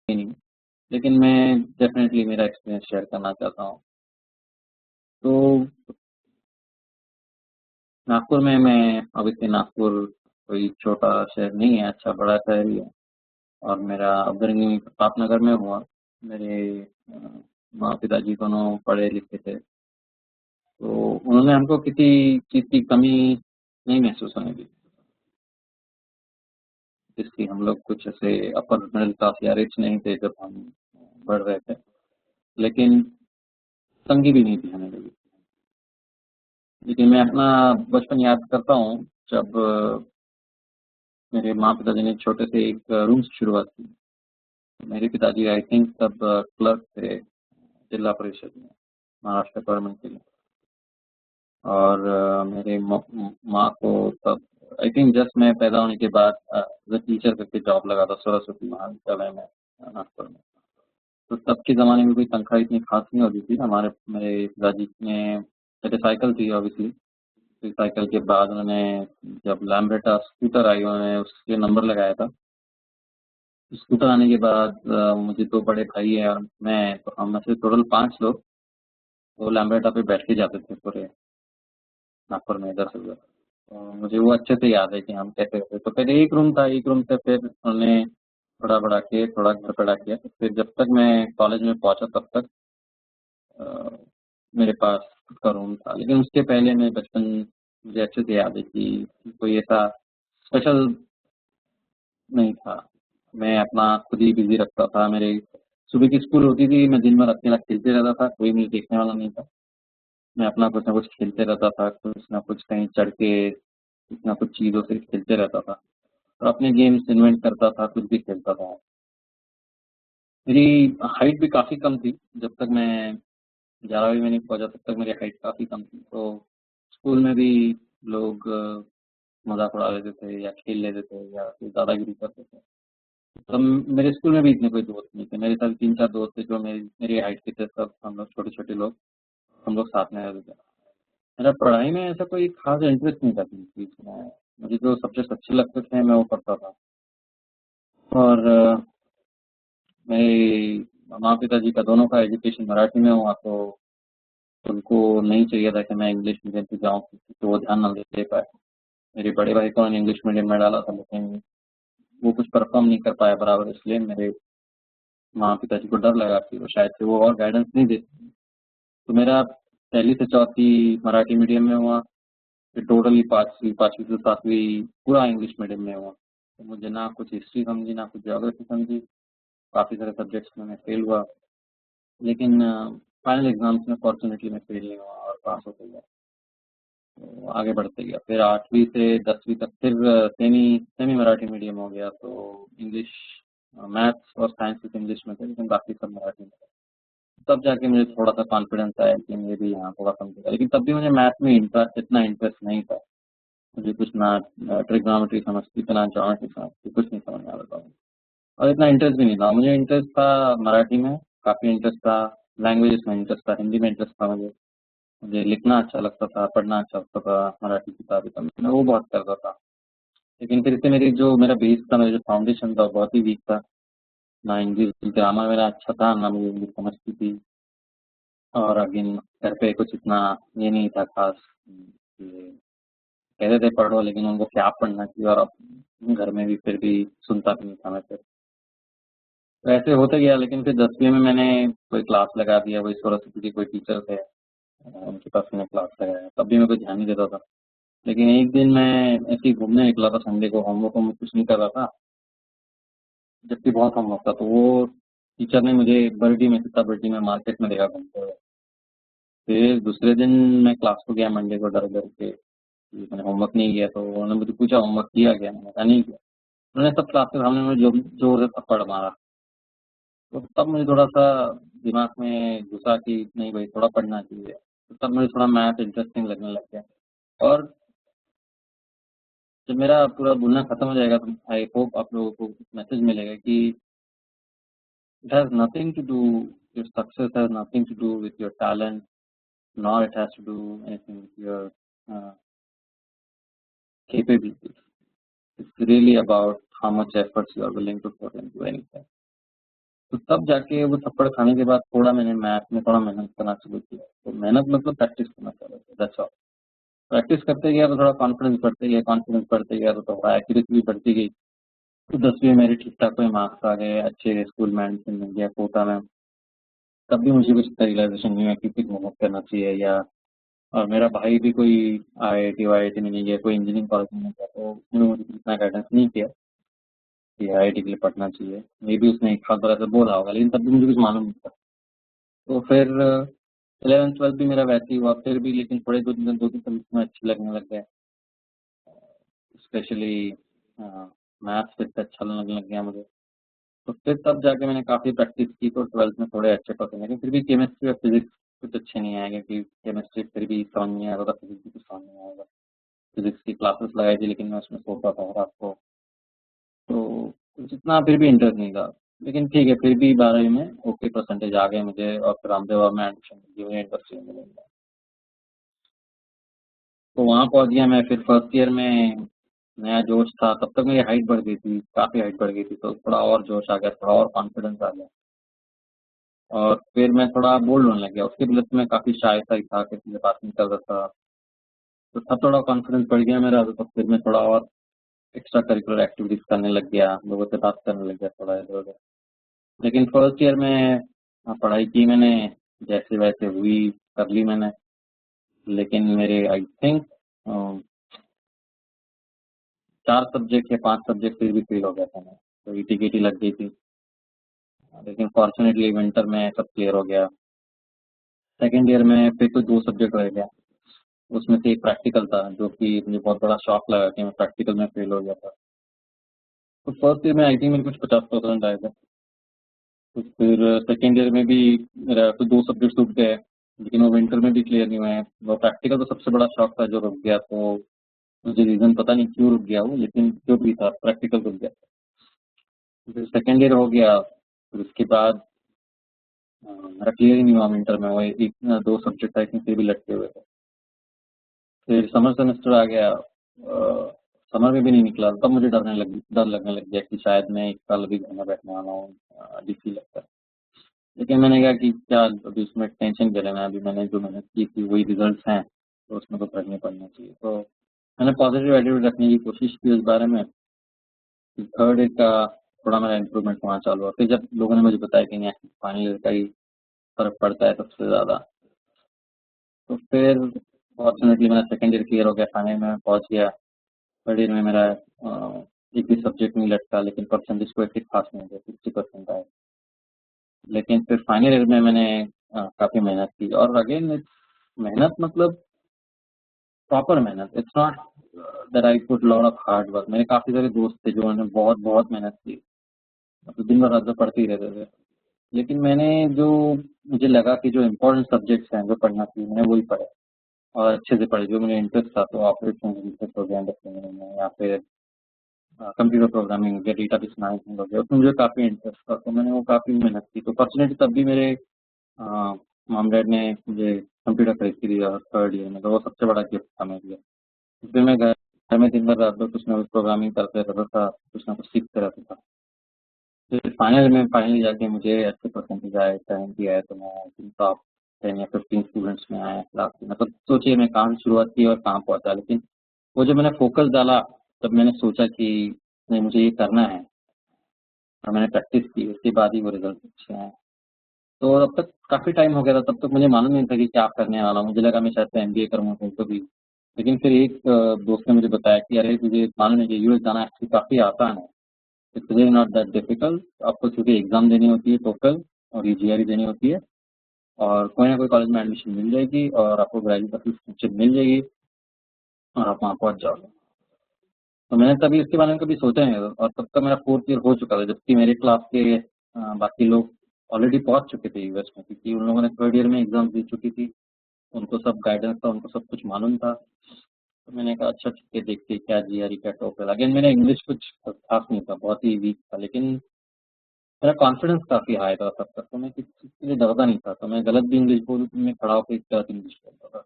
ही नहीं, लेकिन मैं डेफ़िनेटली मेरा एक्सपीरियंस शेयर करना चाहता हूँ। तो नागपुर में मैं ऑब्वियसली नागपुर कोई छोटा शहर नहीं है, अच्छा बड़ा शहर ही है और मेरा अपब्रिंगिंग प्रतापनगर में हुआ। मेरे अ, माँ-पिताजी दोनों पढ़े-लिखे थे, तो उन्होंने हमको किसी चीज़ की कमी नहीं महसूस होने दी। जिसकी हम लोग कुछ ऐसे अपर मिडिल क्लास या रिच नहीं थे जब हम बढ़ रहे थे, लेकिन तंगी भी नहीं थी हमें कभी। लेकिन मैं अपना बचपन याद करता हूँ जब मेरे माँ-पिताजी ने छोटे से एक रूम से शुरुआत की। मेरे पिताजी आई थिंक तब क्लर्क थे जिला परिषद में, महाराष्ट्र गवर्नमेंट के लिए। और मेरे माँ को तब आई थिंक जस्ट मैं पैदा होने के बाद टीचर करके जॉब लगा था सरस्वती महाविद्यालय में नागपुर में। तो तब के ज़माने में कोई तनख्वाह इतनी खास नहीं होती थी। हमारे मेरे पिताजी ने पहले साइकिल थी ऑब्वियसली, फिर साइकिल के बाद उन्होंने जब लैम्ब्रेटा स्कूटर आई उन्होंने उसके नंबर लगाया था। स्कूटर आने के बाद मुझे 2 बड़े भाई हैं और मैं, तो हम में से टोटल 5 लोग वो लैम्ब्रेटा पे बैठ के जाते थे पूरे नागपुर में इधर से उधर। तो मुझे वो अच्छे से याद है कि हम कैसे करते। तो पहले एक रूम था, एक रूम से फिर उन्होंने थोड़ा बढ़ा के थोड़ा घर बड़ा किया। तो फिर जब तक मैं कॉलेज में पहुंचा तब तक अ, मेरे पास खुद का रूम था। लेकिन उसके पहले मैं बचपन मुझे अच्छे से याद है कि कोई ऐसा स्पेशल नहीं था। मैं अपना खुद ही बिज़ी रखता था। मेरे सुबह की स्कूल होती थी, मैं दिन भर अकेला खेलते रहता था, कोई मुझे देखने वाला नहीं था। मैं अपना कुछ ना कुछ खेलते रहता था, कुछ ना कुछ कहीं चढ़ के कुछ ना कुछ चीज़ों से खेलते रहता था और अपने गेम्स इन्वेंट करता था, कुछ भी खेलता था। मेरी हाइट भी काफ़ी कम थी, जब तक मैं 11वीं में नहीं पहुँचा तब तक मेरी हाइट काफ़ी कम थी। तो स्कूल में भी लोग मज़ाक उड़ा लेते थे या खेल लेते थे या फिर दादागिरी करते थे। तो मेरे स्कूल में भी इतने कोई दोस्त नहीं थे। मेरे साथ 3-4 दोस्त थे जो मेरी मेरी हाइट के थे, सब हम लोग छोटे-छोटे लोग, हम लोग साथ में रहते थे। मेरा पढ़ाई में ऐसा कोई ख़ास इंटरेस्ट नहीं था किसी चीज़ में। मुझे जो सब्जेक्ट अच्छे लगते थे मैं वो पढ़ता था। और मेरे माँ-पिताजी का दोनों का एजुकेशन मराठी में हुआ, तो उनको नहीं चाहिए था कि मैं इंग्लिश मीडियम पे जाऊँ, तो वो ध्यान ना दे पाए। मेरे बड़े भाई को मैंने इंग्लिश मीडियम में डाला था, लेकिन वो कुछ परफ़ॉर्म नहीं कर पाया बराबर, इसलिए मेरे माँ-पिताजी को डर लगा कि वो शायद से वो और गाइडेंस नहीं दे। तो मेरा पहली से चौथी मराठी मीडियम में हुआ, फिर टोटली 5वीं से 7वीं पूरा इंग्लिश मीडियम में हुआ। तो मुझे ना कुछ हिस्ट्री समझी, ना कुछ ज्योग्राफी समझी, काफ़ी सारे सब्जेक्ट्स में मैं फेल हुआ। लेकिन फाइनल एग्ज़ाम्स में फॉर्च्यूनेटली मैं फेल नहीं हुआ और पास होते गया। तो आगे बढ़ते गया। फिर 8वीं से 10वीं तक फिर सेमी सेमी मराठी मीडियम हो गया, तो इंग्लिश मैथ्स और साइंस सिर्फ़ इंग्लिश में थे, लेकिन बाकी सब मराठी में थे। तब जाके मुझे थोड़ा-सा कॉन्फिडेंस आया कि मुझे भी यहाँ थोड़ा समझेगा। लेकिन तब भी मुझे मैथ में इतना इंटरेस्ट नहीं था। मुझे कुछ ना ट्रिग्नोमेट्री समझती थी, ना ज्योमेट्री समझती, कुछ नहीं समझ में आता था। और इतना इंटरेस्ट भी नहीं था। मुझे इंटरेस्ट था मराठी में, काफ़ी इंटरेस्ट था, लैंग्वेजेस में इंटरेस्ट था, हिंदी में इंटरेस्ट था मुझे। मुझे लिखना अच्छा लगता था, पढ़ना अच्छा लगता था, मराठी किताबें तो मैं वो बहुत करता था। लेकिन फिर से मेरा बेस था, मेरा जो फाउंडेशन था वो बहुत ही वीक था। ना इंग्लिश ग्रामर मेरा अच्छा था, ना मुझे इंग्लिश समझती थी। और अगेन घर पे कुछ इतना ये नहीं था खास कि कहते थे पढ़ो, लेकिन उनको क्या पढ़ना चाहिए और अब घर में भी फिर भी सुनता भी नहीं था मैं फिर। तो ऐसे होते गया, लेकिन फिर 10वीं में मैंने कोई क्लास लगा दिया, वही सरस्वती के कोई टीचर थे, उनके पास मैंने क्लास लगाया। तब भी मैं कोई ध्यान नहीं देता था। लेकिन एक दिन मैं ऐसे ही घूमने निकला था संडे को, होमवर्क वोमवर्क कुछ नहीं कर रहा था, जबकि बहुत होमवर्क था। तो वो टीचर ने मुझे बर्डी में सीताबर्डी में मार्केट में देखा घूमते हुए। फिर दूसरे दिन मैं क्लास को गया मंडे को डर डर के कि मैंने होमवर्क नहीं किया, तो उन्होंने मुझे पूछा होमवर्क किया क्या? मैंने कहा नहीं किया। उन्होंने सब क्लास के सामने मुझे जोर से थप्पड़ मारा। तो तब मुझे थोड़ा-सा दिमाग में घुसा कि नहीं भाई थोड़ा पढ़ना चाहिए। तो तब मुझे थोड़ा मैथ इंटरेस्टिंग लगने लग गया। और जब मेरा पूरा बोलना खत्म हो जाएगा तो आई होप आप लोगों को मैसेज मिलेगा कि it has nothing to do, your success has nothing to do with your talent, nor it has to do anything with your uh, capabilities. It's really about how much efforts you are willing to put into anything. तो तब जाके वो थप्पड़ खाने के बाद थोड़ा मैंने मैथ में थोड़ा मेहनत करना शुरू किया। तो मेहनत मतलब प्रैक्टिस करना चालू किया, दैट्स ऑल। प्रैक्टिस करते गया तो थोड़ा कॉन्फिडेंस बढ़ते गया, कॉन्फिडेंस बढ़ते गया तो थोड़ा एक्यूरेसी भी बढ़ती गई। तो 10वीं में मेरे ठीक-ठाक कोई मार्क्स आ गए, अच्छे स्कूल में एडमिशन मिल गया कोटा में। तब भी मुझे कुछ इतना रियलाइज़ेशन नहीं हुआ कि कुछ मेहनत करना चाहिए, या और मेरा भाई भी कोई आईआईटी वाईआईटी में नहीं गया, कोई इंजीनियरिंग कॉलेज में नहीं गया, तो उसने मुझे इतना गाइडेंस नहीं किया कि आईआईटी के लिए पढ़ना चाहिए। मे बी उसने एक आध बार ऐसा बोला होगा, लेकिन तब भी मुझे कुछ मालूम नहीं था। तो फिर 11th-12th भी मेरा वैसे ही हुआ फिर भी, लेकिन थोड़े 2-3 सब्जेक्ट में अच्छे लगने लग गए। स्पेशली मैथ्स फिर से अच्छा लगने लग गया मुझे। तो फिर तब जाके मैंने काफ़ी प्रैक्टिस की, तो 12th में थोड़े अच्छे परसेंट, लेकिन फिर भी केमिस्ट्री और फिजिक्स कुछ अच्छे नहीं आए, क्योंकि केमिस्ट्री फिर भी समझ नहीं आ रहा था, फिजिक्स भी कुछ समझ नहीं आया था। फिजिक्स की क्लासेस लगाई थी, लेकिन मैं उसमें सोता था रात को, तो कुछ इतना फिर भी इंटरेस्ट नहीं था। लेकिन ठीक है, फिर भी 12वीं में ओके परसेंटेज आ गए मुझे, और फिर रामदेव में एडमिशन मिल गया, मुझे इंटरेस्ट इंजीनियरिंग में। तो वहाँ पहुँच गया मैं। फिर फर्स्ट ईयर में नया जोश था, तब तक मेरी हाइट बढ़ गई थी, काफ़ी हाइट बढ़ गई थी, तो थोड़ा और जोश आ गया, थोड़ा और कॉन्फिडेंस आ गया, और फिर मैं थोड़ा बोल्ड होने लग गया। उसके पहले तो मैं काफ़ी शाय सा ही था, किसी से बात नहीं कर रहा था। तो तब थोड़ा कॉन्फिडेंस बढ़ गया मेरा, तो तब फिर मैं थोड़ा और एक्स्ट्रा करिकुलर एक्टिविटीज़ करने लग गया, लोगों से बात करने लग गया थोड़ा इधर-उधर। लेकिन फर्स्ट ईयर में पढ़ाई की मैंने, जैसे वैसे हुई, कर ली मैंने। लेकिन मेरे आई थिंक 4 सब्जेक्ट या 5 सब्जेक्ट फिर भी फेल हो गया था मैं, तो ईटी-केटी लग गई थी। लेकिन फॉर्चुनेटली विंटर में सब क्लियर हो गया। सेकंड ईयर में फिर तो 2 सब्जेक्ट रह गया। उसमें से एक प्रैक्टिकल था, जो कि मुझे बहुत बड़ा शॉक लगा कि मैं प्रैक्टिकल में फेल हो गया था। तो फर्स्ट ईयर में आई थिंक मेरे कुछ 50% आए थे। तो फिर सेकंड ईयर में भी मेरा तो 2 सब्जेक्ट छूट गए, लेकिन वो विंटर में भी क्लियर नहीं हुए। वो प्रैक्टिकल तो सबसे बड़ा शॉक था जो रुक गया, तो मुझे रीज़न पता नहीं क्यों रुक गया वो, लेकिन जो भी था प्रैक्टिकल रुक गया। फिर सेकंड ईयर हो गया, फिर उसके बाद मेरा क्लियर ही नहीं हुआ विंटर में, वो एक 2 सब्जेक्ट आई थिंक फिर भी लटके हुए थे। फिर समर सेमेस्टर आ गया, समर में भी नहीं निकला, तब मुझे डर लगने लग गया कि शायद मैं 1 साल अभी घर में बैठने वाला हूँ, डीसी लगता है। लेकिन मैंने कहा कि क्या अभी उसमें टेंशन क्या लेना है, अभी मैंने जो मेहनत की थी वही रिजल्ट्स हैं, तो उसमें तो करने पड़ना चाहिए। तो मैंने पॉजिटिव एटीट्यूड रखने की कोशिश की उस बारे में। थर्ड ईयर का थोड़ा मेरा इम्प्रूवमेंट होना चालू हुआ, फिर जब लोगों ने मुझे बताया कि नहीं, फाइनल ईयर का ही फ़र्क पड़ता है सबसे ज़्यादा। तो फिर फॉर्चुनेटली मेरा सेकंड ईयर क्लियर हो गया, फाइनल में पहुँच गया। थर्ड ईयर में मेरा एक भी सब्जेक्ट नहीं लटका, लेकिन परसेंटेज कोई ठीक खास नहीं थे, 60% आए। लेकिन फिर फाइनल ईयर में मैंने काफ़ी मेहनत की, और अगेन मेहनत मतलब प्रॉपर मेहनत, it's not that I put lot of hard work. मेरे काफ़ी सारे दोस्त थे जो उन्होंने बहुत बहुत मेहनत की, मतलब दिन भर रात भर पढ़ते ही रहते थे। लेकिन मैंने जो मुझे लगा कि जो इम्पोर्टेंट सब्जेक्ट्स हैं जो पढ़ना चाहिए, मैंने वही पढ़े, और अच्छे से पढ़े। जो मुझे इंटरेस्ट था, तो ऑपरेशन इंटरेस्ट हो गया अंडरस्टैंडिंग में, या फिर कंप्यूटर प्रोग्रामिंग हो गया, डेटाबेस मैनेजमेंट हो गया, उसमें मुझे काफ़ी इंटरेस्ट था, तो मैंने वो काफ़ी मेहनत की। तो फॉर्चुनेटली तब भी मेरे मॉम डैड ने मुझे कंप्यूटर खरीद के दिया थर्ड ईयर में, तो वो सबसे बड़ा गिफ्ट था मेरे लिए। फिर मैं घर में दिन भर रात भर कुछ ना कुछ प्रोग्रामिंग करते रहता था, कुछ ना कुछ सीखते रहता था। फिर फाइनल में फाइनली जाके मुझे अच्छे परसेंटेज आए, 70 आए, तो मैं टॉप 10 या 15 स्टूडेंट्स में आया क्लास में। मतलब सोचिए मैं कहाँ से शुरुआत की और कहाँ पहुँचा। लेकिन वो जब मैंने फोकस डाला, तब मैंने सोचा कि नहीं, मुझे ये करना है, और मैंने प्रैक्टिस की, उसके बाद ही वो रिजल्ट अच्छे आए। तो अब तक काफ़ी टाइम हो गया था, तब तक मुझे मालूम नहीं था कि क्या करने वाला हूँ। मुझे लगा मैं शायद से एमबीए करूँगा कहीं तो भी। लेकिन फिर एक दोस्त ने मुझे बताया कि अरे तुझे मालूम है कि यूएस जाना एक्चुअली काफ़ी आसान है, it's really not that difficult. आपको सिर्फ एग्ज़ाम देनी होती है, टोफल और जीआरई देनी होती है, और कोई ना कोई कॉलेज में एडमिशन मिल जाएगी, और आपको ग्रेजुएट सर्टिफिकेट मिल जाएगी, और आप वहाँ पहुँच जाओगे। तो मैंने तभी उसके बारे में कभी सोचा नहीं था, और तब तक मेरा 4th ईयर हो चुका था, जबकि मेरे क्लास के बाकी लोग ऑलरेडी पहुँच चुके थे यूएस में, क्योंकि उन लोगों ने थर्ड ईयर में एग्ज़ाम दे चुकी थी। उनको सब गाइडेंस था, उनको सब कुछ मालूम था। तो मैंने कहा अच्छा ठीक है, देखते हैं क्या जीआरई क्या टोफल। अगेन मेरा इंग्लिश कुछ खास नहीं था, बहुत ही वीक था, लेकिन मेरा कॉन्फिडेंस काफ़ी हाई था तब तक, तो मैं किसी चीज़ के लिए डरता नहीं था। तो मैं गलत भी इंग्लिश बोलूँ तो मैं खड़ा होकर गलत इंग्लिश बोलता था।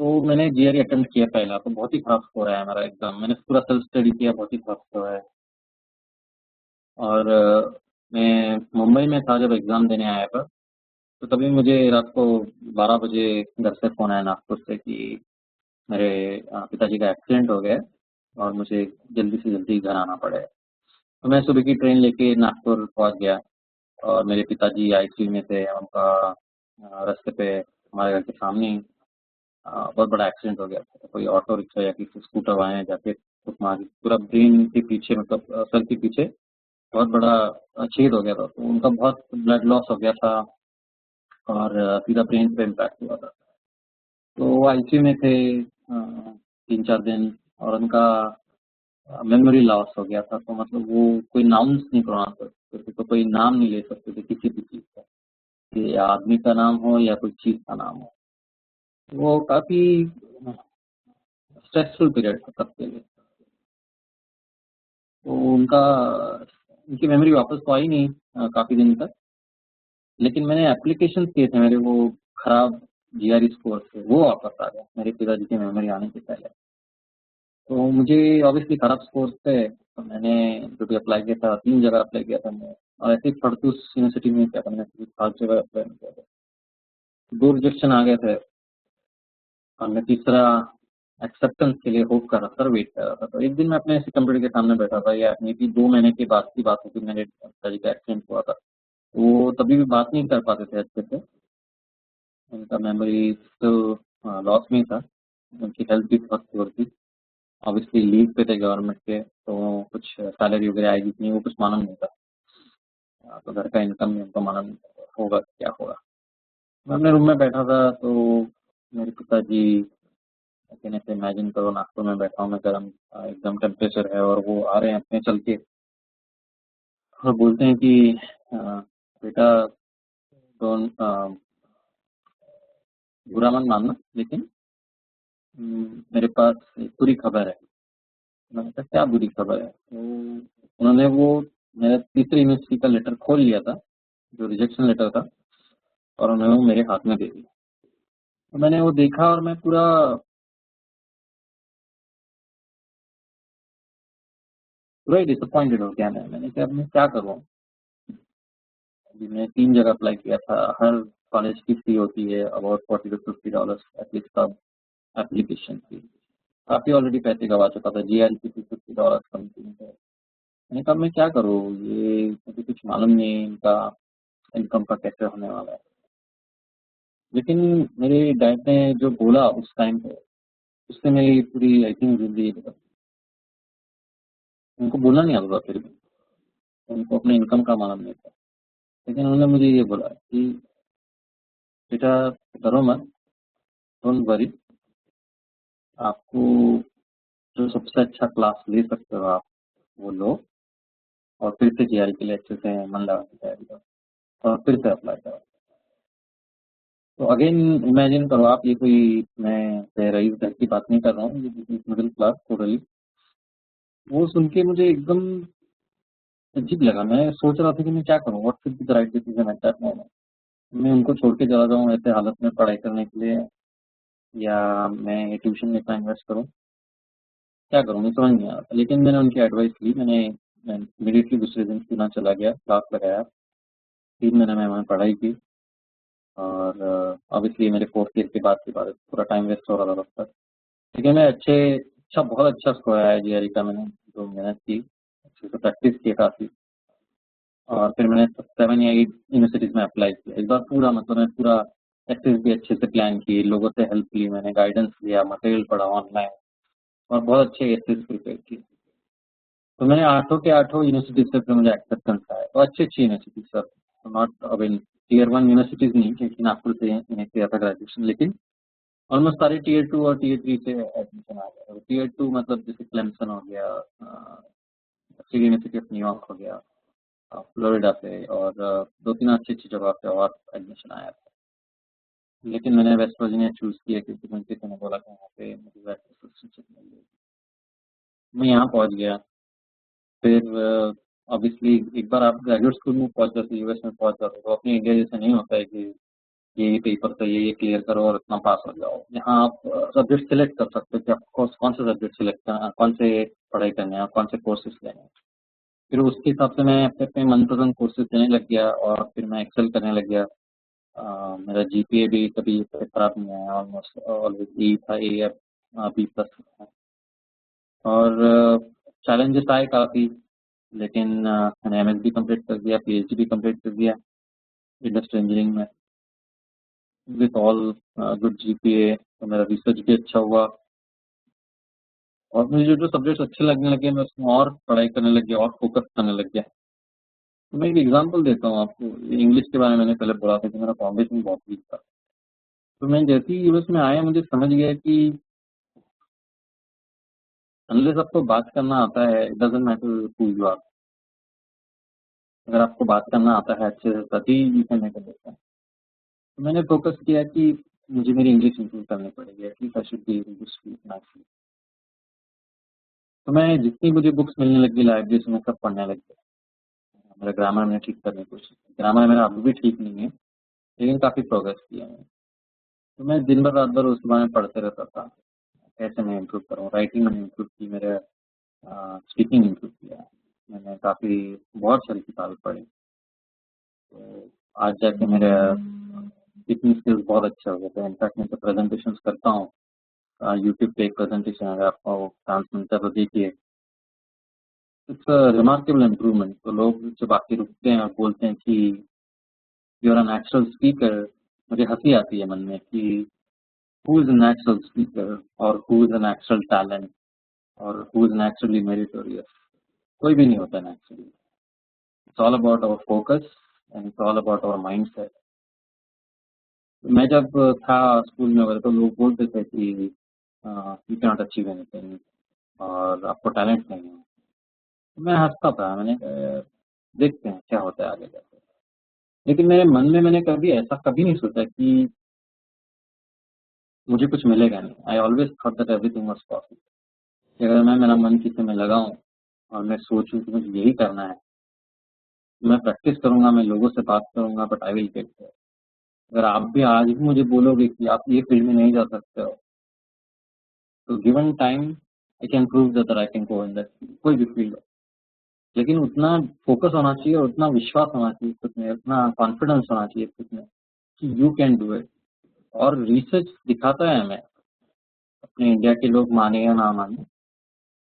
तो मैंने जीआरई अटेम्प्ट किया पहला, तो बहुत ही खराब स्कोर आया मेरा एग्ज़ाम। मैंने पूरा सेल्फ स्टडी किया, बहुत ही खराब स्कोर आया। और मैं मुंबई में था जब एग्ज़ाम देने आया था, तो तभी मुझे रात को 12 बजे घर से फ़ोन आया नागपुर से कि मेरे पिताजी का एक्सीडेंट हो गया है और मुझे जल्दी से जल्दी घर आना पड़ेगा। तो मैं सुबह की ट्रेन लेके नागपुर पहुँच गया और मेरे पिताजी आईसीयू में थे। उनका रास्ते पे हमारे घर के सामने ही बहुत बड़ा एक्सीडेंट हो गया था। तो कोई ऑटो रिक्शा या किसी स्कूटर वाले ने जाके ठुक मारी, पूरा ब्रेन के पीछे मतलब सर के पीछे बहुत बड़ा छेद हो गया था। तो उनका बहुत ब्लड लॉस हो गया था और सीधा ब्रेन पे इम्पैक्ट हुआ था। तो वो आईसीयू में थे 3-4 दिन और उनका मेमोरी लॉस हो गया था। तो मतलब वो कोई नाउन्स नहीं प्रोनाउंस कर सकते थे, तो कोई नाम नहीं ले सकते थे किसी भी चीज़ का, कि आदमी का नाम हो या कोई चीज़ का नाम हो। वो काफ़ी स्ट्रेसफुल पीरियड था सबके लिए। तो उनकी मेमोरी वापस तो आई नहीं काफ़ी दिन तक। लेकिन मैंने एप्लीकेशंस किए थे मेरे वो खराब जीआरई स्कोर से, वो वापस आ गया मेरे पिताजी की मेमोरी आने से पहले। तो मुझे ऑब्वियसली खराब स्कोर्स थे, तो मैंने जो भी अप्लाई किया था 3 जगह अप्लाई किया था मैंने और ऐसे ही फर्टूस यूनिवर्सिटी में किया था मैंने, सिर्फ 5 जगह अप्लाई नहीं किया था। 2 रिजेक्शन आ गए थे और मैं तीसरा एक्सेप्टेंस के लिए होप कर रहा था, वेट कर रहा था। तो एक दिन मैं अपने ऐसे कंप्यूटर के सामने बैठा था, या मे बी 2 महीने के बाद की बात होगी, मेरे पिताजी का एक्सीडेंट हुआ था। वो तभी भी बात नहीं कर पाते थे अच्छे से, उनका मेमोरी तो लॉस में ही था, उनकी हेल्थ भी बहुत पुअर थी। ऑब्वियसली लीव पे थे गवर्नमेंट के, तो कुछ सैलरी वगैरह आएगी कि नहीं वो कुछ मालूम नहीं था। तो घर का इनकम भी उनको मालूम नहीं था होगा क्या होगा। मैं अपने रूम में बैठा था, तो मेरे पिताजी अकेले से, इमेजिन करो नागपुर में बैठा हूँ मैं, गर्म एकदम टेम्परेचर है और वो आ रहे हैं अपने चल के और बोलते हैं कि अ, बेटा डोंट बुरा मत मानना, लेकिन मेरे पास एक बुरी खबर है। मैंने कहा क्या बुरी खबर है? तो उन्होंने वो मेरा तीसरी यूनिवर्सिटी का लेटर खोल लिया था, जो रिजेक्शन लेटर था, और उन्होंने वो मेरे हाथ में दे दिया। तो मैंने वो देखा और मैं पूरा पूरा ही डिसअपॉइंटेड हो गया। मैंने कहा अब मैं क्या करूँ? अभी मैं 3 जगह अप्लाई किया था, हर कॉलेज की फी होती है अबाउट $40 to $50 एटलीस्ट तब एप्लीकेशन फी। काफ़ी ऑलरेडी पैसे गवा चुका था, जीआरई की फी $50 समथिंग है। मैंने कहा मैं क्या करूँ? ये मुझे कुछ मालूम नहीं है इनका इनकम का कैसे होने वाला है। लेकिन मेरे डैड ने जो बोला उस टाइम पे, उससे मेरी पूरी आई थिंक ज़िंदगी बदल गई। उनको बोलना नहीं आता था फिर भी, उनको अपने इनकम का मालूम नहीं था। लेकिन उन्होंने मुझे ये बोला कि बेटा डरो मत, डोंट वरी, आपको जो सबसे अच्छा क्लास ले सकते हो आप वो लो और फिर से जीआरई के लिए अच्छे से मन लगा के तैयारी करो और फिर से अप्लाई करो। तो अगेन इमेजिन करो आप, ये कोई मैं रईस घर की बात नहीं कर रहा हूँ, ये मिडिल क्लास टोटली। वो सुन के मुझे एकदम अजीब लगा। मैं सोच रहा था कि मैं क्या करूँ, what should be the right decision at that moment. मैं उनको छोड़ के चला जाऊँ ऐसे हालत में पढ़ाई करने के लिए, या मैं ट्यूशन में इतना इन्वेस्ट करूँ, क्या करूँ मुझे समझ नहीं आ रहा था। लेकिन मैंने उनकी एडवाइस ली, मैंने इमीडिएटली दूसरे दिन पुणे चला गया, क्लास लगाया, 3 महीने में मैंने पढ़ाई की। और ऑब्वियसली मेरे फोर्थ ईयर के बाद की बात है, पूरा टाइम वेस्ट हो रहा था तब तक। लेकिन मैं बहुत अच्छा स्कोर आया जीआरई का। मैंने जो मेहनत की, अच्छे से प्रैक्टिस किया काफ़ी, और फिर मैंने 7 या 8 यूनिवर्सिटीज़ में अप्लाई किया। इस बार पूरा मतलब मैं पूरा प्रैक्टिस भी अच्छे से प्लान की, लोगों से हेल्प ली, मैंने गाइडेंस लिया, मटेरियल पढ़ा ऑनलाइन और बहुत अच्छे एसेस प्रिपेयर किए। तो मैंने आठों के आठों यूनिवर्सिटीज से फिर मुझे एक्सेप्टेंस आया, तो अच्छी अच्छी यूनिवर्सिटी सर, नॉट अब इन टीयर 1 यूनिवर्सिटीज नहीं, क्योंकि नागपुर से मैंने किया था ग्रेजुएशन, लेकिन ऑलमोस्ट सारे टीयर 2 और टीयर 3 से एडमिशन आ गया। टीयर 2 मतलब जैसे क्लेम्सन हो गया, सिटी यूनिवर्सिटी ऑफ न्यूयॉर्क हो गया, फ्लोरिडा से, और 2-3 अच्छी अच्छी जगह पे और एडमिशन आया था। लेकिन मैंने वेस्ट वर्जीनिया चूज किया क्योंकि मुझे किसी ने बोला कि वहाँ पे मुझे वेस्ट एसोसिएशन मिल जाएगी। मैं यहाँ पहुँच गया। फिर ऑब्वियसली एक बार आप ग्रेजुएट स्कूल में पहुंच जाते, यूएस में पहुंच जाते, तो अपनी इंडिया जैसे नहीं होता है कि ये पेपर था, ये क्लियर करो और इतना पास हो जाओ। यहाँ आप सब्जेक्ट सिलेक्ट कर सकते हो कि आपको कौन से सब्जेक्ट सिलेक्ट करना, कौन से पढ़ाई करने हैं, कौन से कोर्सेज लेने हैं। फिर उसके हिसाब से मैं अपने अपने मनपसंद कोर्सेज देने लग गया और फिर मैं एक्सेल करने लग गया। मेरा जीपीए भी कभी खराब नहीं आया, ऑलमोस्ट ऑलवेज ई था, ए या बी प्लस था। और चैलेंजेस आए काफ़ी, लेकिन मैंने एमएस भी कंप्लीट कर दिया, पीएचडी भी कंप्लीट कर दिया इंडस्ट्रियल इंजीनियरिंग में विथ ऑल गुड जीपीए। तो मेरा रिसर्च भी अच्छा हुआ और मुझे जो जो सब्जेक्ट्स अच्छे लगने लगे मैं उसमें और पढ़ाई करने लग गया और फोकस करने लग गया। तो मैं एक एग्जांपल देता हूँ आपको। इंग्लिश के बारे में मैंने पहले बोला था कि मेरा फाउंडेशन बहुत वीक था। तो मैं जैसे ही यूएस में आया मुझे समझ गया कि अनलेस आपको बात करना आता है, it doesn't matter who you are. अगर आपको बात करना आता है अच्छे से तभी you can make a difference. तो मैंने फोकस किया कि मुझे मेरी इंग्लिश इंप्रूव करनी पड़ेगी, at least I should be able to speak nicely. तो मैं जितनी मुझे बुक्स मिलने लगी लाइब्रेरी से मैं सब पढ़ने लग गया। मेरा ग्रामर मैंने ठीक करने की कोशिश की। ग्रामर मेरा अभी भी ठीक नहीं है, लेकिन काफ़ी प्रोग्रेस किया मैंने। तो मैं दिन भर रात भर उसके बारे में पढ़ते रहता था, कैसे मैं इम्प्रूव करूँ। राइटिंग मैंने इम्प्रूव की, मेरे स्पीकिंग इम्प्रूव किया। मैंने काफ़ी बहुत सारी किताबें पढ़ी। तो आज जाके मेरे स्पीकिंग स्किल्स बहुत अच्छे हो गए थे। इनफैक्ट मैं तो प्रेजेंटेशंस करता हूँ, यूट्यूब पे एक प्रेजेंटेशन अगर आपको चांस मिलता है तो देखिए। It's a remarkable improvement. तो लोग जब आके रुकते हैं और बोलते हैं कि you are a natural speaker, मुझे हंसी आती है मन में कि who is a natural speaker और who is a natural talent और हु इज नेचुरली मेरिटोरियस। कोई भी नहीं होता naturally. It's all about our focus and it's all about our mindset. मैं जब था स्कूल में वगैरह तो लोग बोलते थे कि you can not achieve anything और आपको टैलेंट नहीं है। तो मैं हंसता था, मैंने कहा, देखते हैं क्या होता है आगे जाके। लेकिन मेरे मन में मैंने कभी ऐसा कभी नहीं सोचा कि मुझे कुछ मिलेगा नहीं। I always thought that everything was possible. अगर मैं मेरा मन किसी में लगाऊं और मैं सोचूं कि मुझे यही करना है, मैं प्रैक्टिस करूंगा, मैं लोगों से बात करूंगा, but I will get there. अगर आप भी आज भी मुझे बोलोगे कि आप ये फील्ड में नहीं जा सकते हो, तो given time I can prove that I can go in that कोई भी फील्ड हो। लेकिन उतना फोकस होना चाहिए और उतना विश्वास होना चाहिए खुद में, उतना कॉन्फिडेंस होना चाहिए खुद में कि यू कैन डू इट। और रिसर्च दिखाता है हमें, अपने इंडिया के लोग माने या ना माने,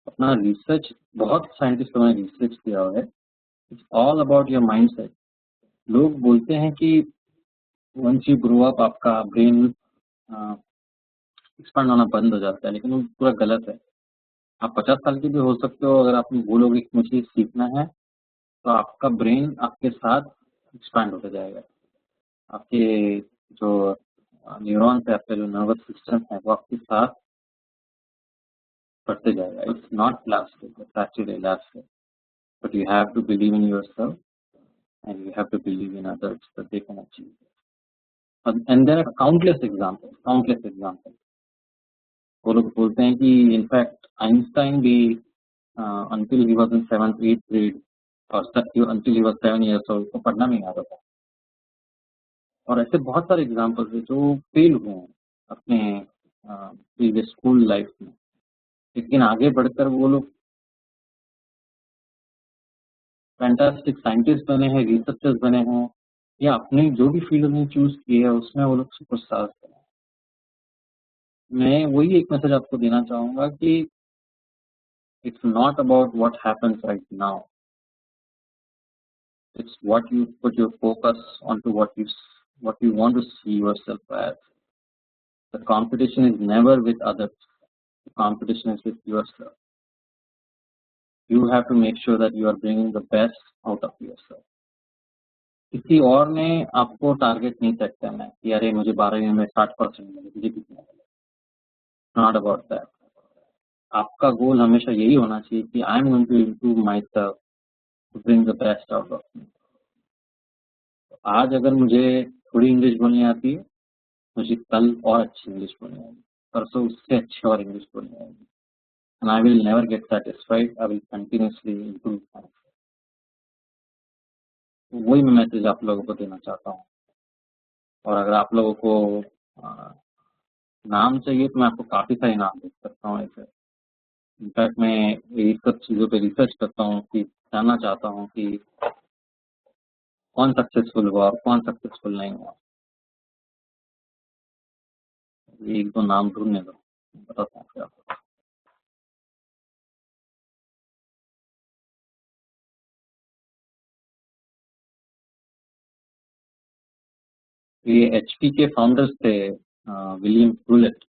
अपना रिसर्च बहुत साइंटिस्टों ने रिसर्च किया हुआ है। It's all about your mindset. लोग बोलते हैं कि वंस यू ग्रो अप आपका ब्रेन एक्सपांड होना बंद हो जाता है, लेकिन वो पूरा गलत है। आप 50 साल के भी हो सकते हो, अगर आप बोलोगे कि मुझे सीखना है तो आपका ब्रेन आपके साथ एक्सपांड होता जाएगा। आपके जो न्यूरॉन्स है, आपका जो नर्वस सिस्टम है, वो आपके साथ बढ़ते जाएगा। It's not plastic, it's actually elastic, but you have to believe in yourself and you have to believe in others that they can achieve. And there are countless example. वो लोग बोलते हैं कि इनफैक्ट आइंस्टाइन भी until he was in 7th 8th grade और until he was 7 years old को पढ़ना नहीं आता था। और ऐसे बहुत सारे एग्जाम्पल्स हैं जो फेल हुए हैं अपने प्रीवियस स्कूल लाइफ में, लेकिन आगे बढ़कर वो लोग फैंटास्टिक साइंटिस्ट बने हैं, रिसर्चर्स बने हैं, या अपने जो भी फील्ड में चूज किए है उसमें वो लोग सुपरस्टार्स बने हैं। मैं वही एक मैसेज आपको देना चाहूंगा कि it's not about what happens right now, it's what you put your focus onto, what you want to see yourself as. The competition is never with others. The competition is with yourself. You have to make sure that you are bringing the best out of yourself. किसी और ने आपको target नहीं set करना है कि अरे मुझे 12वीं में 60% मिले, मुझे कितना मिले। Not about that. आपका गोल हमेशा यही होना चाहिए कि I am going to improve myself to bring the best out of me. आज अगर मुझे थोड़ी इंग्लिश बोलनी आती है, मुझे कल और अच्छी इंग्लिश बोलनी आएगी, परसों उससे अच्छी और इंग्लिश बोलनी आएगी। And I will never get satisfied, I will continuously improve my. वही मैं मैसेज आप लोगों को देना चाहता हूँ। और अगर आप लोगों को नाम चाहिए तो मैं आपको काफ़ी सारे नाम दे सकता हूँ ऐसे। इनफैक्ट मैं यही सब चीज़ों पे रिसर्च करता हूँ कि जानना चाहता हूँ कि कौन सक्सेसफुल हुआ और कौन सक्सेसफुल नहीं हुआ। एक दो नाम ढूंढने दो, बताता हूँ क्या। ये HP के फाउंडर्स थे, विलियम ब्रूलेट।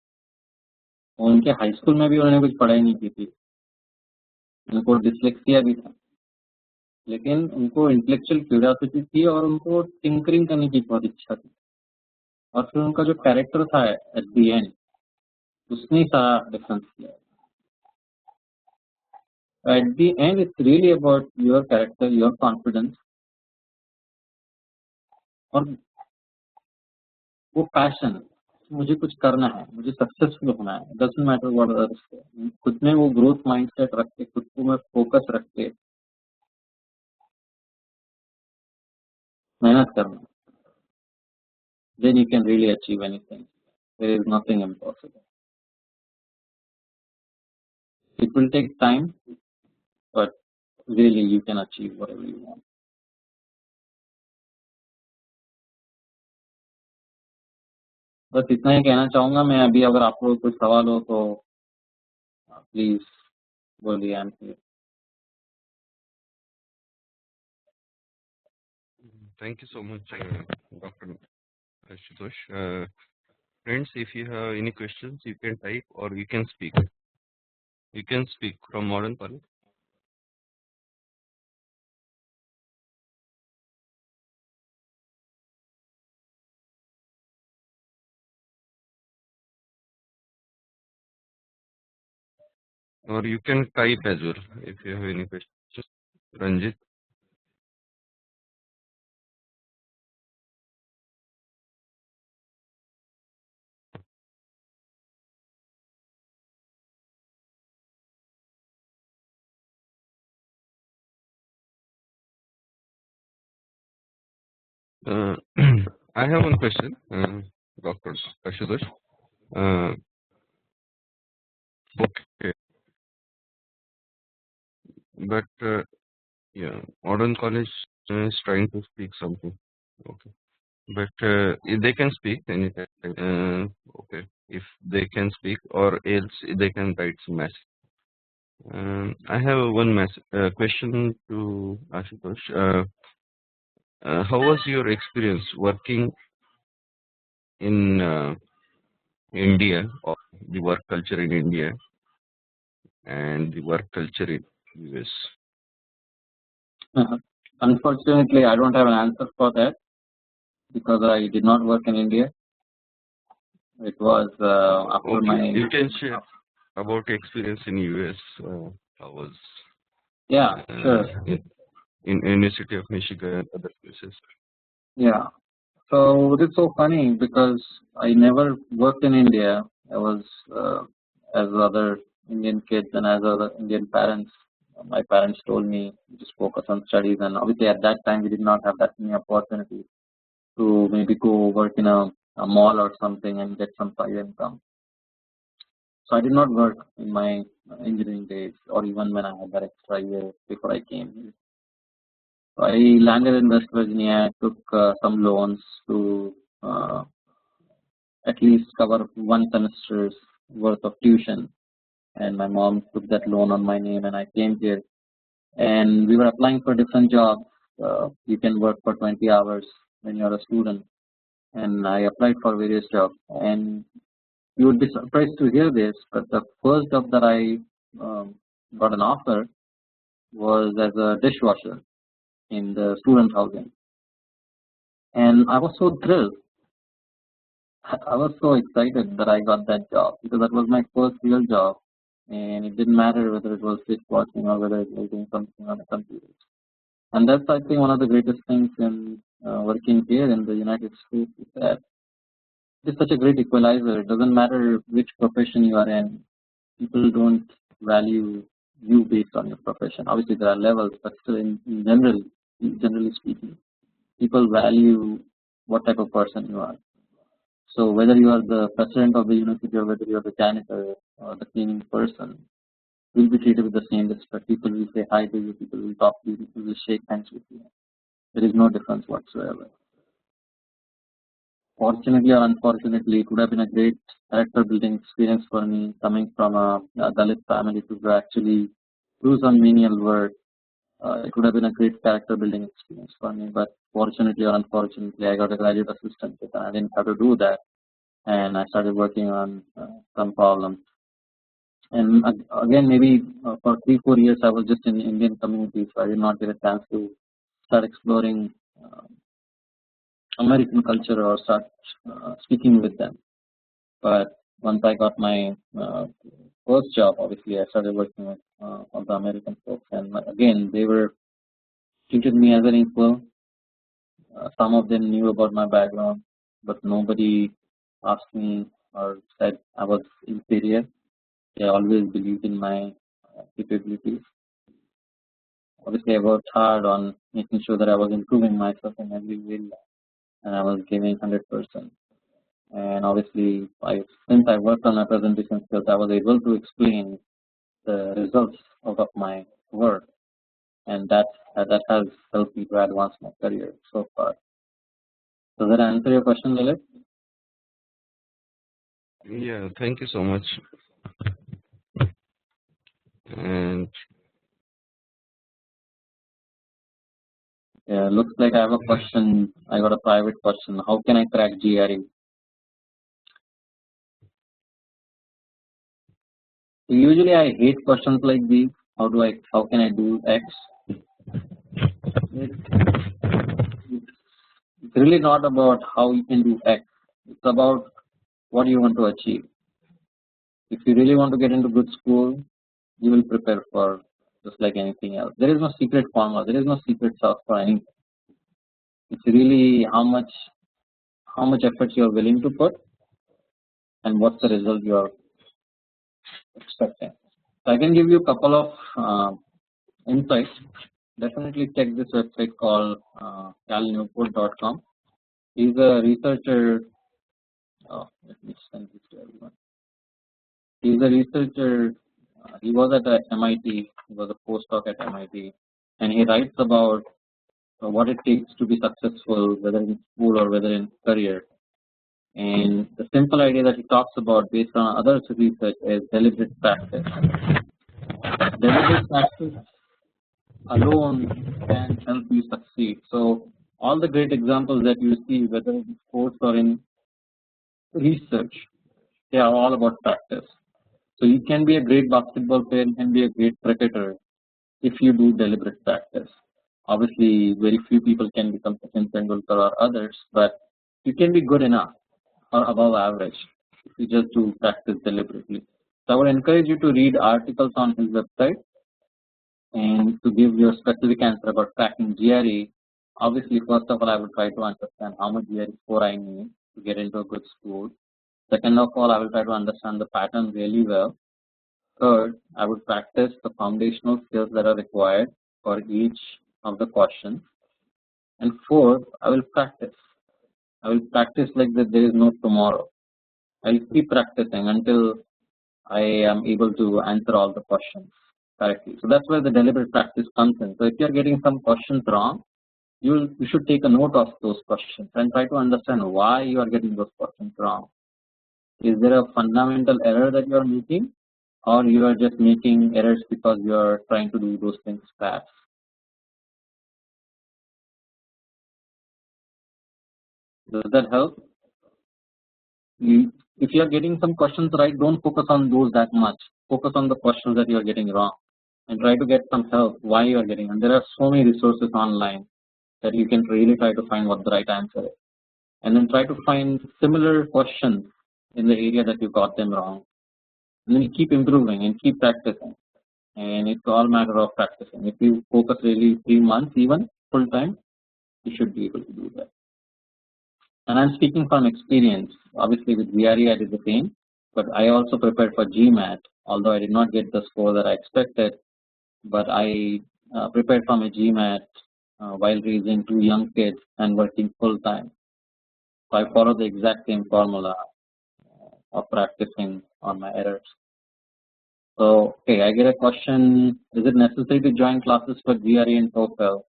उनके हाई स्कूल में भी उन्होंने कुछ पढ़ाई नहीं की थी, उनको डिसलेक्सिया भी था, लेकिन उनको इंटेलेक्चुअल क्यूरियोसिटी थी और उनको टिंकरिंग करने की बहुत इच्छा थी। और फिर उनका जो कैरेक्टर था एट द एंड, उसने ही सारा डिफरेंस किया। At the end it's really about your character, your confidence और वो पैशन। मुझे कुछ करना है, मुझे सक्सेसफुल होना है, डजंट मैटर व्हाट अदर्स से। खुद में वो ग्रोथ माइंडसेट रख के, खुद को मैं फोकस रख के मेहनत करना, then you can really achieve anything. There is nothing impossible. It will take time, but really you can achieve whatever you want. बस इतना ही कहना चाहूंगा मैं अभी। अगर आपको कोई सवाल हो तो प्लीज बोलिए। I am here. Thank you so much, Dr. Ashutosh. Friends, if you have any questions, you can type or you can speak. You can speak from Modern College. Or you can type as well if you have any questions. Ranjit. I have one question, Dr. Ashutosh. Okay, but yeah, Modern College is trying to speak something. Okay, but if they can speak anytime. Okay, if they can speak, or else they can write some message. I have one question to Ashutosh. How was your experience working in India, or the work culture in India and the work culture in US? Unfortunately, I don't have an answer for that because I did not work in India. It was after Okay, my. you can share about experience in US. How was? Yeah, sure. In University of Michigan and other places. Yeah. So it is so funny because I never worked in India. I was as other Indian kids and as other Indian parents. My parents told me just focus on studies, and obviously at that time we did not have that many opportunities to maybe go work in a mall or something and get some side income. So I did not work in my engineering days or even when I had that extra year before I came here. So I landed in West Virginia, took some loans to at least cover one semester's worth of tuition, and my mom took that loan on my name, and I came here. And we were applying for different jobs. You can work for 20 hours when you're a student, and I applied for various jobs. And you would be surprised to hear this, but the first job that I got an offer was as a dishwasher in the student housing, and I was so thrilled. I was so excited that I got that job because that was my first real job, and it didn't matter whether it was dishwashing or whether it was doing something on a computer. And that's, I think, one of the greatest things in working here in the United States is that it's such a great equalizer. It doesn't matter which profession you are in. People don't value you based on your profession. Obviously, there are levels, but still, generally speaking, people value what type of person you are. So whether you are the president of the university or whether you are the janitor or the cleaning person, will be treated with the same respect. People will say hi to you, people will talk to you, people will shake hands with you. There is no difference whatsoever. Fortunately or unfortunately, it would have been a great character building experience for me coming from a Dalit family to actually do some menial work. It would have been a great character building experience for me, but fortunately or unfortunately, I got a graduate assistant and I didn't have to do that, and I started working on some problems. And again, maybe for 3-4 years, I was just in the Indian community, so I did not get a chance to start exploring American culture or start speaking with them. But once I got my first job, obviously, I started working with all the American folks, and again, they were treated me as an equal. Some of them knew about my background, but nobody asked me or said I was inferior. They always believed in my capabilities. Obviously, I worked hard on making sure that I was improving myself in every area, and I was giving 100%. And obviously, since I worked on my presentation skills, I was able to explain the results of my work, and that has helped me to advance my career so far. Does that answer your question, Lalit? Yeah, thank you so much. And Yeah, looks like I have a question. I got a private question. How can I crack GRE? Usually, I hate questions like these. How can I do X? It's really not about how you can do X. It's about what you want to achieve. If you really want to get into good school, you will prepare for just like anything else. There is no secret formula. There is no secret sauce for anything. It's really how much effort you are willing to put and what's the result you are expecting. So I can give you a couple of insights. Definitely check this website called calnewport.com. He's a researcher. Let me send this to everyone. He's a researcher. He was at MIT. He was a postdoc at MIT, and he writes about what it takes to be successful, whether in school or whether in career. And the simple idea that he talks about based on other research is deliberate practice. Deliberate practice alone can help you succeed. So all the great examples that you see, whether in sports or in research, they are all about practice. So you can be a great basketball player, you can be a great cricketer if you do deliberate practice. Obviously, very few people can become Sachin Tendulkar or others, but you can be good enough or above average if you just do practice deliberately. So I would encourage you to read articles on his website and to give your specific answer about cracking GRE. Obviously, first of all, I would try to understand how much GRE score I need to get into a good school. Second of all, I will try to understand the pattern really well. Third, I would practice the foundational skills that are required for each of the questions. And fourth, I will practice. I will practice like that there is no tomorrow. I will keep practicing until I am able to answer all the questions correctly. So that's where the deliberate practice comes in. So if you are getting some questions wrong, you should take a note of those questions and try to understand why you are getting those questions wrong. Is there a fundamental error that you are making, or you are just making errors because you are trying to do those things fast? Does that help? If you are getting some questions right, don't focus on those that much. Focus on the questions that you are getting wrong and try to get some help why you are getting. And there are so many resources online that you can really try to find what the right answer is. And then try to find similar questions in the area that you got them wrong. And then you keep improving and keep practicing. And it's all matter of practicing. If you focus really 3 months even full time, you should be able to do that. And I'm speaking from experience. Obviously with GRE I did the same, but I also prepared for GMAT, although I did not get the score that I expected, but I prepared for my GMAT while raising 2 young kids and working full time. So I followed the exact same formula of practicing on my errors. So, okay, I get a question. Is it necessary to join classes for GRE and TOEFL?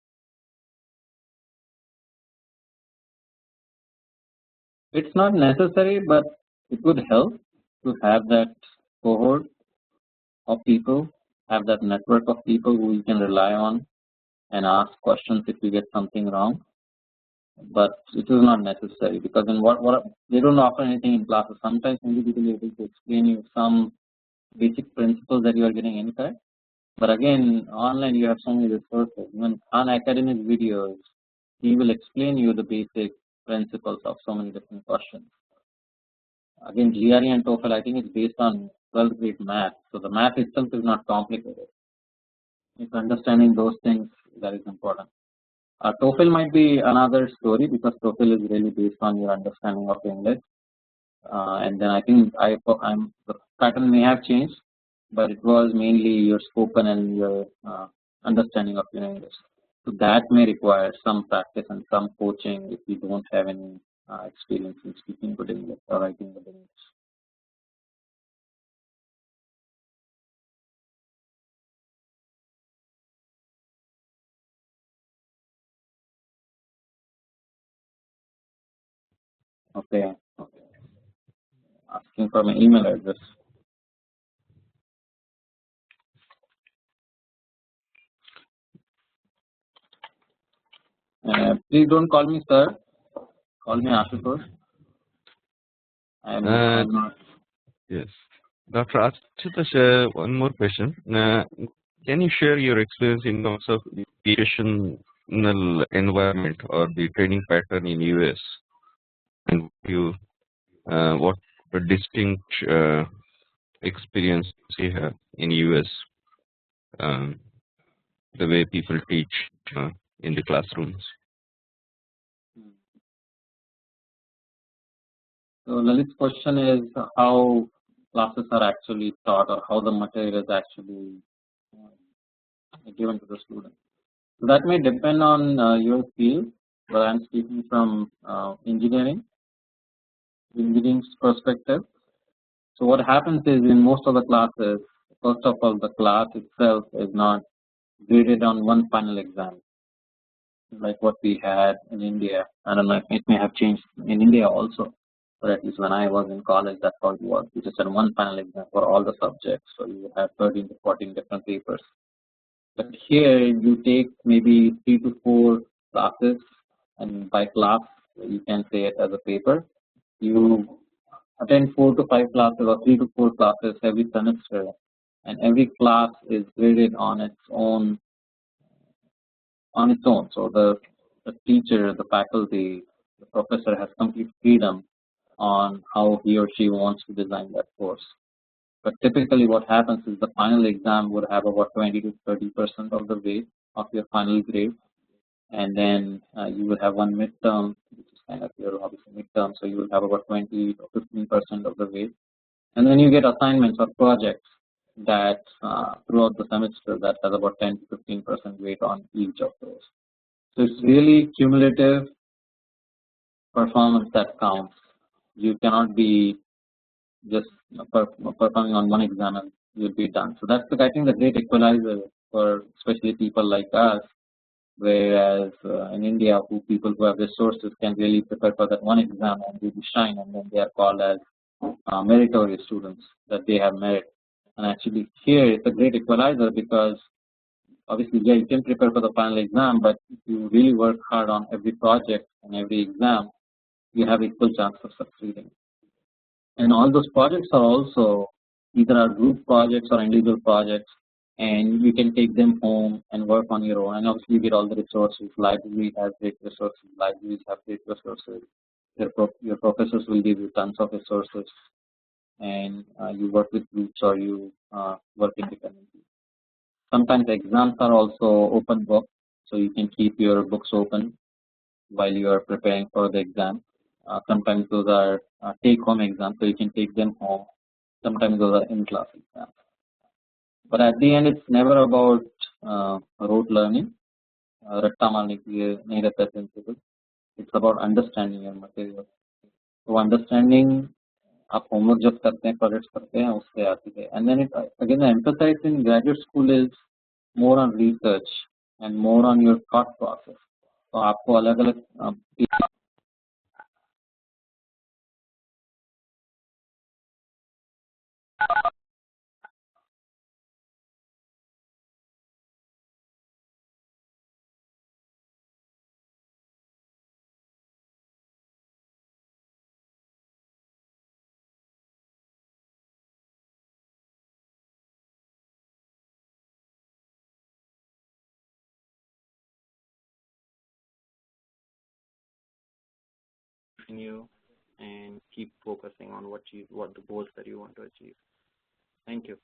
It's not necessary, but it would help to have that cohort of people, have that network of people who you can rely on and ask questions if you get something wrong. But it is not necessary because in what they don't offer anything in classes. Sometimes maybe they will be able to explain you some basic principles that you are getting incorrect. But again, online you have so many resources. Even on academic videos, he will explain you the basic principles of so many different questions. Again, GRE and TOEFL, I think it's based on 12th grade math. So the math itself is not complicated. It's understanding those things that is important. TOEFL might be another story because TOEFL is really based on your understanding of English. And then I think the pattern may have changed, but it was mainly your spoken and your understanding of your English. So that may require some practice and some coaching if you don't have any experience in speaking good English or writing good English. Okay. Asking for my email address. Please don't call me sir. Call me Ashutosh. I'm not. Yes. Dr. Ashutosh, one more question. Can you share your experience in terms of the educational environment or the training pattern in US and what the distinct experience you have in US, the way people teach in the classrooms? So Lalit's question is how classes are actually taught or how the material is actually given to the student. So that may depend on your field, but I'm speaking from engineering's perspective. So what happens is in most of the classes, first of all, the class itself is not graded on one final exam, like what we had in India. I don't know if it may have changed in India also, but at least when I was in college, that's how it was. You just had one final exam for all the subjects, so you have 13 to 14 different papers. But here you take maybe 3 to 4 classes, and by class you can say it as a paper. You attend 4 to 5 classes or 3 to 4 classes every semester, and every class is graded on its own. So the teacher, the faculty, the professor has complete freedom on how he or she wants to design that course. But typically what happens is the final exam would have about 20 to 30% of the weight of your final grade, and then you will have one midterm, which is kind of your obviously midterm, so you will have about 20 or 15% of the weight, and then you get assignments or projects that throughout the semester that has about 10 to 15% weight on each of those. So it's really cumulative performance that counts. You cannot be just performing on one exam and you'll be done. So that's I think the great equalizer for especially people like us, whereas in India, people who have resources can really prepare for that one exam and really shine, and then they are called as meritorious students, that they have merit. And actually here it's a great equalizer because obviously yeah, you can prepare for the final exam, but if you really work hard on every project and every exam, you have equal chance of succeeding. And all those projects are also either are group projects or individual projects, and you can take them home and work on your own. And obviously you get all the resources. Library has great resources. Libraries have great resources. Your professors will give you tons of resources, and you work with groups or you work independently. Sometimes exams are also open book, so you can keep your books open while you are preparing for the exam. Sometimes those are take-home exams, so you can take them home. Sometimes those are in-class exams. But at the end, it's never about rote learning. It's about understanding your material. So understanding आप homework जब करते हैं, projects करते हैं, उससे आती है। And then it again emphasize in graduate school is more on research and more on your thought process. तो आपको अलग अलग you and keep focusing on what the goals that you want to achieve. Thank you.